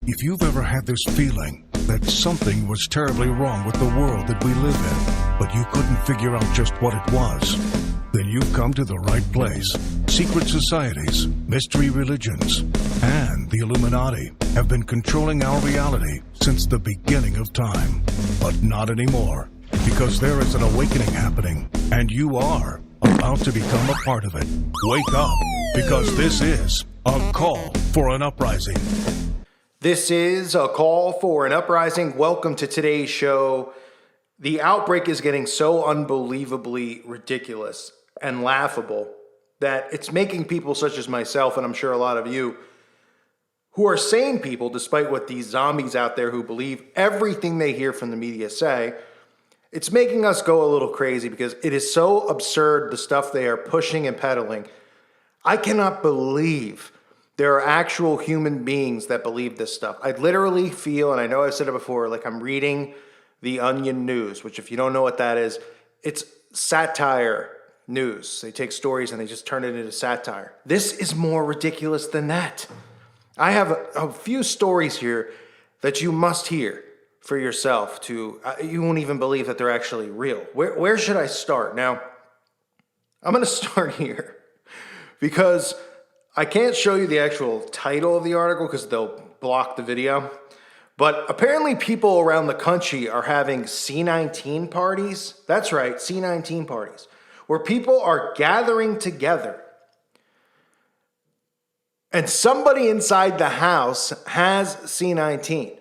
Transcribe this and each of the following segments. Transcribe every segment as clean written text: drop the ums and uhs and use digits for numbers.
If you've ever had this feeling that something was terribly wrong with the world that we live in, but you couldn't figure out just what it was, then you've come to the right place. Secret societies, mystery religions, and the Illuminati have been controlling our reality since the beginning of time. But not anymore, because there is an awakening happening, and you are about to become a part of it. Wake up, because this is a call for an uprising. This is a call for an uprising. Welcome to today's show. The outbreak is getting so unbelievably ridiculous and laughable that it's making people such as myself, and I'm sure a lot of you, who are sane people, despite what these zombies out there who believe everything they hear from the media say, it's making us go a little crazy because it is so absurd, the stuff they are pushing and peddling. I cannot believe there are actual human beings that believe this stuff. I literally feel, and I know I've said it before, like I'm reading the Onion News, which if you don't know what that is, it's satire news. They take stories and they just turn it into satire. This is more ridiculous than that. I have a few stories here that you must hear for yourself. You won't even believe that they're actually real. Where should I start? Now, I'm going to start here because I can't show you the actual title of the article because they'll block the video. But apparently people around the country are having C-19 parties. That's right, C-19 parties, where people are gathering together. And somebody inside the house has C-19.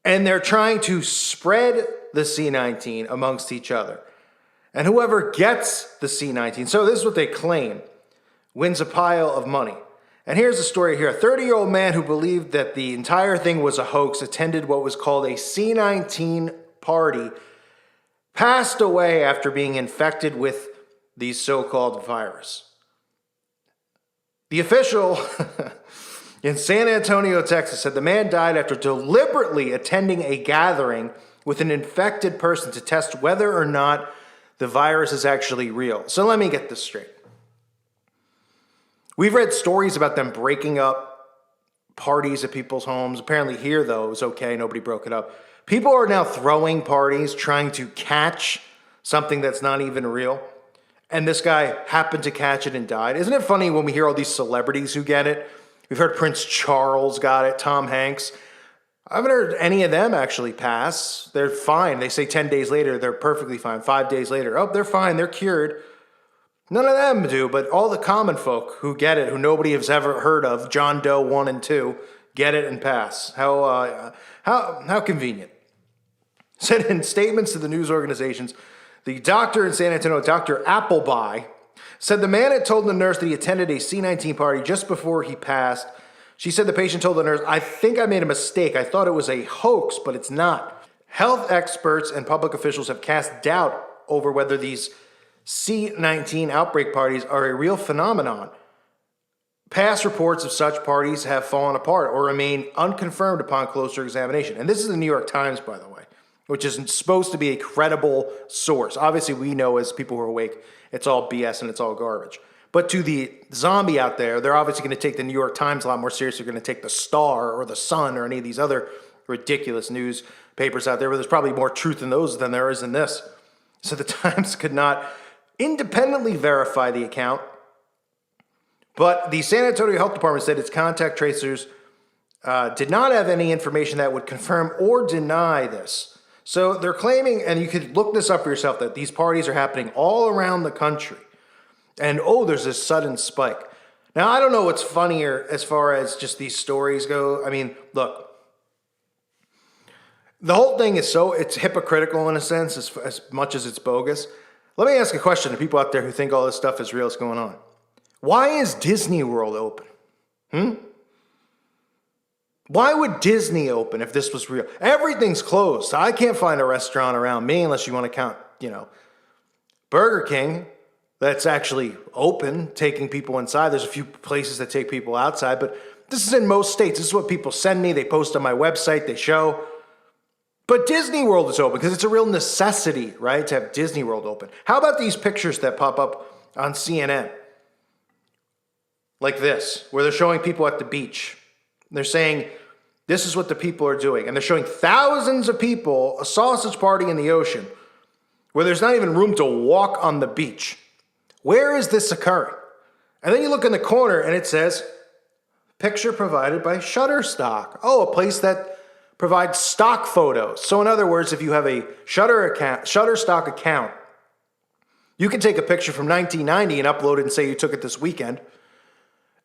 And they're trying to spread the C-19 amongst each other. And whoever gets the C-19, so this is what they claim, wins a pile of money. And here's the story here. A 30-year-old man who believed that the entire thing was a hoax attended what was called a C-19 party, passed away after being infected with the so-called virus. The official in San Antonio, Texas, said the man died after deliberately attending a gathering with an infected person to test whether or not the virus is actually real. So let me get this straight. We've read stories about them breaking up parties at people's homes. Apparently here, though, it was okay. Nobody broke it up. People are now throwing parties, trying to catch something that's not even real. And this guy happened to catch it and died. Isn't it funny when we hear all these celebrities who get it? We've heard Prince Charles got it, Tom Hanks. I haven't heard any of them actually pass. They're fine. They say 10 days later, they're perfectly fine. 5 days later, oh, they're fine. They're cured. None of them do, but all the common folk who get it, who nobody has ever heard of, John Doe 1 and 2, get it and pass. How convenient. Said in statements to the news organizations, the doctor in San Antonio, Dr. Appleby, said the man had told the nurse that he attended a C-19 party just before he passed. She said the patient told the nurse, "I think I made a mistake. I thought it was a hoax, but it's not." Health experts and public officials have cast doubt over whether these C-19 outbreak parties are a real phenomenon. Past reports of such parties have fallen apart or remain unconfirmed upon closer examination. And this is the New York Times, by the way, which is supposed to be a credible source. Obviously, we know as people who are awake, it's all BS and it's all garbage. But to the zombie out there, they're obviously going to take the New York Times a lot more seriously. They're going to take the Star or the Sun or any of these other ridiculous newspapers out there where there's probably more truth in those than there is in this. So the Times could not independently verify the account, but the San Antonio Health Department said its contact tracers did not have any information that would confirm or deny this. So they're claiming, and you could look this up for yourself, that these parties are happening all around the country. And there's this sudden spike. Now, I don't know what's funnier as far as just these stories go. I mean, look, the whole thing is it's hypocritical in a sense as much as it's bogus. Let me ask a question to people out there who think all this stuff is real. What's going on? Why is Disney World open? Why would Disney open if this was real? Everything's closed. I can't find a restaurant around me unless you want to count, Burger King that's actually open, taking people inside. There's a few places that take people outside, but this is in most states. This is what people send me. They post on my website. They show. But Disney World is open because it's a real necessity, right, to have Disney World open. How about these pictures that pop up on CNN? Like this, where they're showing people at the beach. They're saying this is what the people are doing. And they're showing thousands of people a sausage party in the ocean where there's not even room to walk on the beach. Where is this occurring? And then you look in the corner and it says, picture provided by Shutterstock. Oh, a place that provides stock photos. So in other words, if you have a Shutterstock account, you can take a picture from 1990 and upload it and say you took it this weekend.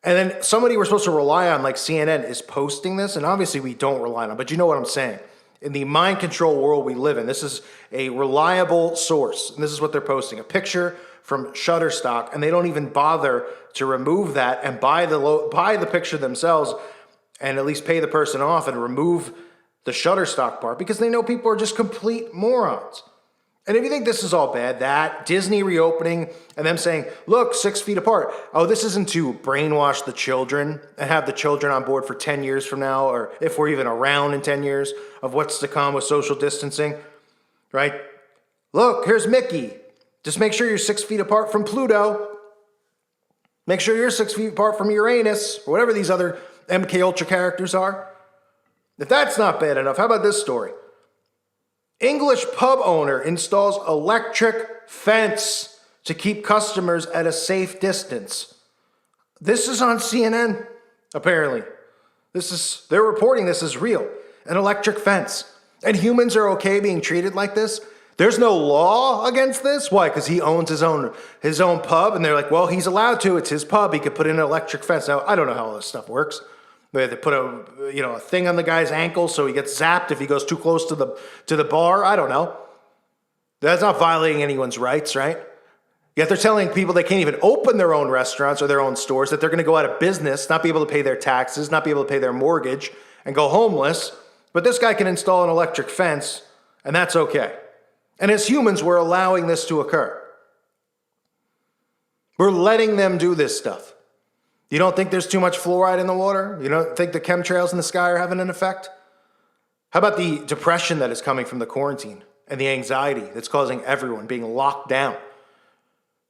And then somebody we're supposed to rely on, like CNN, is posting this. And obviously we don't rely on it, but you know what I'm saying. In the mind control world we live in, this is a reliable source. And this is what they're posting, a picture from Shutterstock. And they don't even bother to remove that and buy the picture themselves and at least pay the person off and remove the Shutterstock part because they know people are just complete morons. And if you think this is all bad, that Disney reopening and them saying, look, 6 feet apart. Oh, this isn't to brainwash the children and have the children on board for 10 years from now, or if we're even around in 10 years of what's to come with social distancing, right? Look, here's Mickey. Just make sure you're 6 feet apart from Pluto. Make sure you're 6 feet apart from Uranus, or whatever these other MK Ultra characters are. If that's not bad enough, how about this story? English pub owner installs electric fence to keep customers at a safe distance. This is on CNN, apparently. They're reporting this is real. An electric fence. And humans are okay being treated like this? There's no law against this? Why? Because he owns his own pub, and they're like, well, he's allowed to. It's his pub. He could put in an electric fence. Now, I don't know how all this stuff works. They have to put a thing on the guy's ankle so he gets zapped if he goes too close to the bar. I don't know. That's not violating anyone's rights, right? Yet they're telling people they can't even open their own restaurants or their own stores, that they're going to go out of business, not be able to pay their taxes, not be able to pay their mortgage, and go homeless. But this guy can install an electric fence, and that's okay. And as humans, we're allowing this to occur. We're letting them do this stuff. You don't think there's too much fluoride in the water? You don't think the chemtrails in the sky are having an effect? How about the depression that is coming from the quarantine and the anxiety that's causing everyone being locked down?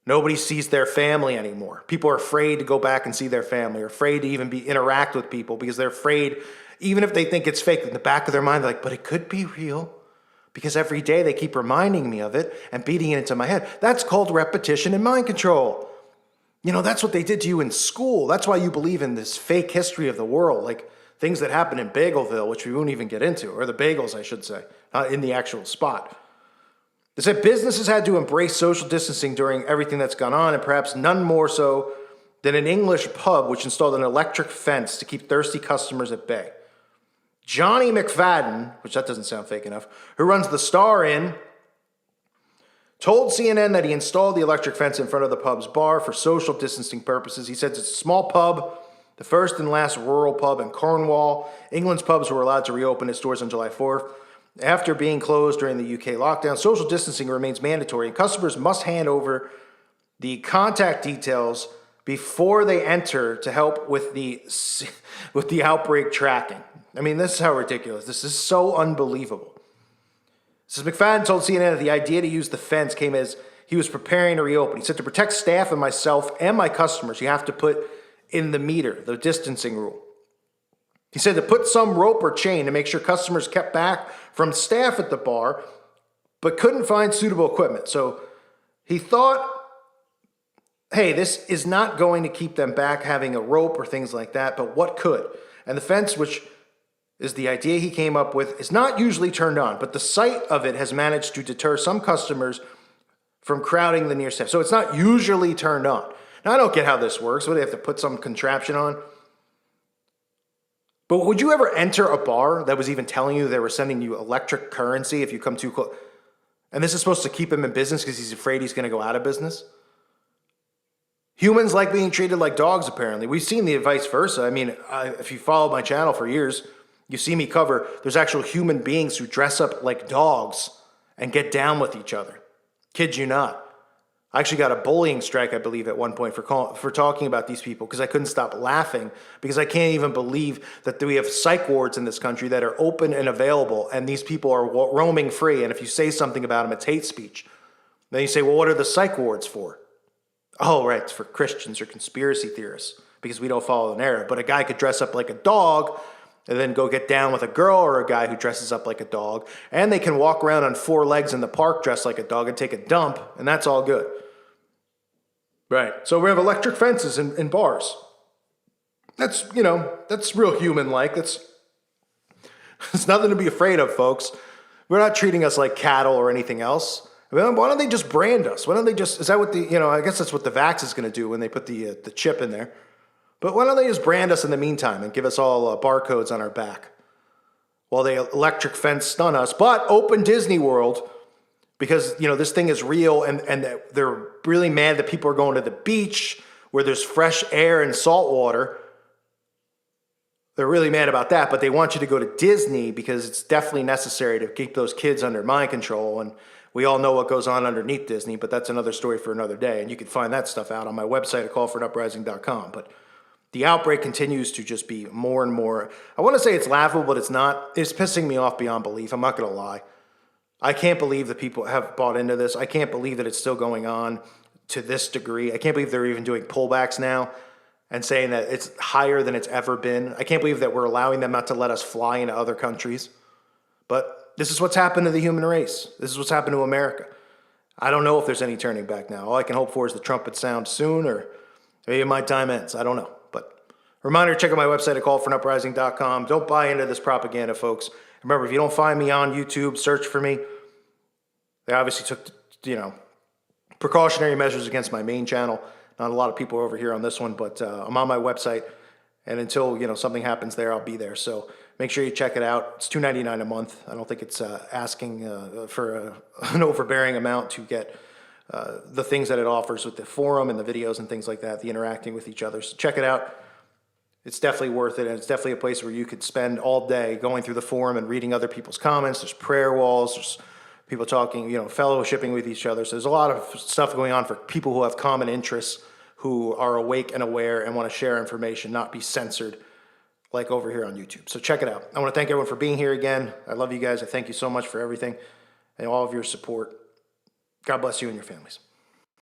Nobody sees their family anymore. People are afraid to go back and see their family, or afraid to even interact with people because they're afraid, even if they think it's fake, in the back of their mind, they're like, but it could be real because every day they keep reminding me of it and beating it into my head. That's called repetition and mind control. You know, that's what they did to you in school. That's why you believe in this fake history of the world, like things that happened in Bagelville, which we won't even get into, or the bagels, I should say, not in the actual spot. They said businesses had to embrace social distancing during everything that's gone on, and perhaps none more so than an English pub which installed an electric fence to keep thirsty customers at bay. Johnny McFadden, which that doesn't sound fake enough, who runs the Star Inn, told CNN that he installed the electric fence in front of the pub's bar for social distancing purposes. He says it's a small pub, the first and last rural pub in Cornwall. England's pubs were allowed to reopen its doors on July 4th. After being closed during the UK lockdown, social distancing remains mandatory, and customers must hand over the contact details before they enter to help with the outbreak tracking. I mean, this is how ridiculous. This is so unbelievable. Says McFadden told CNN that the idea to use the fence came as he was preparing to reopen. He said, to protect staff and myself and my customers, you have to put in the meter, the distancing rule. He said to put some rope or chain to make sure customers kept back from staff at the bar, but couldn't find suitable equipment. So he thought, hey, this is not going to keep them back having a rope or things like that, but what could? And the fence, which is the idea he came up with, is not usually turned on, but the sight of it has managed to deter some customers from crowding the near staff. So it's not usually turned on. Now, I don't get how this works. Would they have to put some contraption on? But would you ever enter a bar that was even telling you they were sending you electric currency if you come too close? And this is supposed to keep him in business because he's afraid he's going to go out of business? Humans like being treated like dogs, apparently. We've seen the vice versa. I mean, if you followed my channel for years, you see me cover, there's actual human beings who dress up like dogs and get down with each other. Kid you not. I actually got a bullying strike, I believe, at one point for talking about these people because I couldn't stop laughing because I can't even believe that we have psych wards in this country that are open and available, and these people are roaming free, and if you say something about them, it's hate speech. Then you say, well, what are the psych wards for? Oh, right, it's for Christians or conspiracy theorists. because we don't follow the narrative. But a guy could dress up like a dog and then go get down with a girl, or a guy who dresses up like a dog. And they can walk around on 4 legs in the park dressed like a dog and take a dump, and that's all good. Right. So we have electric fences in bars. That's, that's real human-like. It's nothing to be afraid of, folks. We're not treating us like cattle or anything else. Why don't they just brand us? Why don't they just, is that what I guess that's what the vax is going to do when they put the chip in there. But why don't they just brand us in the meantime and give us all barcodes on our back while they electric fence stun us, but open Disney World because, this thing is real and they're really mad that people are going to the beach where there's fresh air and salt water. They're really mad about that, but they want you to go to Disney because it's definitely necessary to keep those kids under mind control. And we all know what goes on underneath Disney, but that's another story for another day. And you can find that stuff out on my website at callforuprising.com. But the outbreak continues to just be more and more. I want to say it's laughable, but it's not. It's pissing me off beyond belief. I'm not going to lie. I can't believe that people have bought into this. I can't believe that it's still going on to this degree. I can't believe they're even doing pullbacks now and saying that it's higher than it's ever been. I can't believe that we're allowing them not to let us fly into other countries. But this is what's happened to the human race. This is what's happened to America. I don't know if there's any turning back now. All I can hope for is the trumpet sound soon, or maybe my time ends. I don't know. But reminder, check out my website at callforuprising.com. Don't buy into this propaganda, folks. Remember, if you don't find me on YouTube, search for me. They obviously took, precautionary measures against my main channel. Not a lot of people are over here on this one, but I'm on my website. And until, something happens there, I'll be there. So make sure you check it out. It's $2.99 a month. I don't think it's asking for an overbearing amount to get the things that it offers with the forum and the videos and things like that, the interacting with each other. So check it out. It's definitely worth it, and it's definitely a place where you could spend all day going through the forum and reading other people's comments. There's prayer walls. There's people talking, fellowshipping with each other. So there's a lot of stuff going on for people who have common interests, who are awake and aware and want to share information, not be censored like over here on YouTube. So check it out. I want to thank everyone for being here again. I love you guys. I thank you so much for everything and all of your support. God bless you and your families.